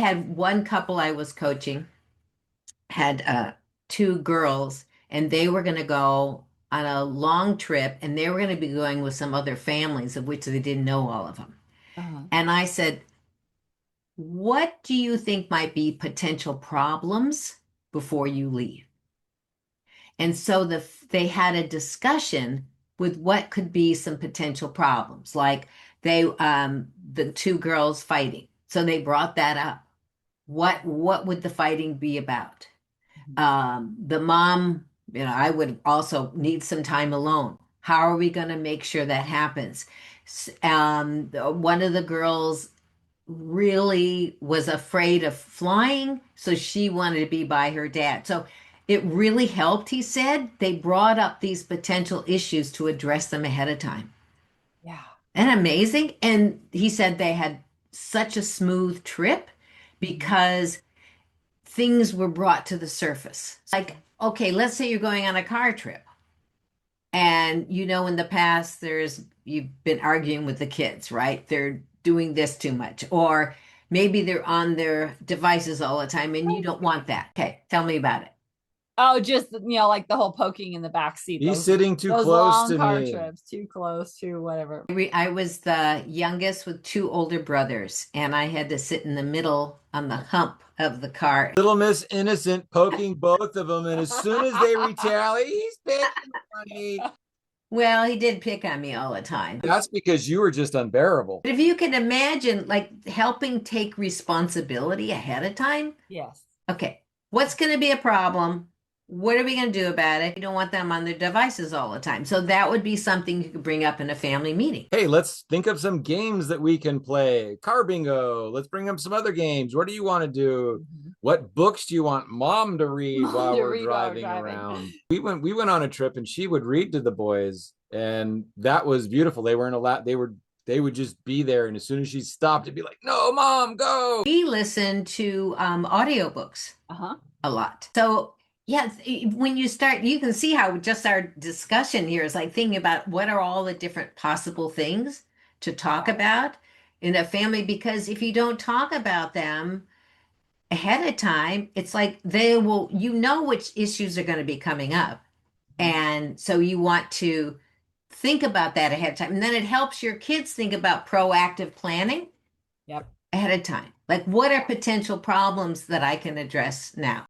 had one couple I was coaching, had two girls, and they were going to go on a long trip, and they were going to be going with some other families, of which they didn't know all of them. Uh-huh. And I said, what do you think might be potential problems before you leave? And so they had a discussion with what could be some potential problems, like the two girls fighting. So they brought that up. What would the fighting be about? The mom, I would also need some time alone. How are we going to make sure that happens? One of the girls really was afraid of flying, so she wanted to be by her dad. So it really helped, he said. They brought up these potential issues to address them ahead of time. Yeah. And amazing. And he said they had such a smooth trip Mhm. because things were brought to the surface. Like, okay, let's say you're going on a car trip. And in the past, you've been arguing with the kids, right? They're doing this too much, or maybe they're on their devices all the time and you don't want that. Okay, tell me about it. Oh, just like the whole poking in the back seat. He's Those sitting too those close long to car me. trips, too close to whatever. I was the youngest with two older brothers, and I had to sit in the middle on the hump of the car. Little Miss Innocent poking both of them, and as soon as they retaliate, he's picking on me. Well, he did pick on me all the time. That's because you were just unbearable. But if you can imagine, like helping take responsibility ahead of time, Yes. okay, what's going to be a problem? What are we going to do about it? You don't want them on their devices all the time. So that would be something you could bring up in a family meeting. Hey, let's think of some games that we can play. Car bingo. Let's bring up some other games. What do you want to do? Mhm. What books do you want mom to read Mom while to we're read while we're driving driving. around? We went on a trip and she would read to the boys, and that was beautiful. They weren't allowed, they would just be there, and as soon as she stopped, it'd be like, no, mom, go. We listen to audiobooks Uh-huh. a lot. So, yeah, when you start, you can see how just our discussion here is like thinking about what are all the different possible things to talk about in a family, because if you don't talk about them ahead of time, it's like which issues are going to be coming up. Mhm. And so you want to think about that ahead of time. And then it helps your kids think about proactive planning Yep. ahead of time. Like, what are potential problems that I can address now?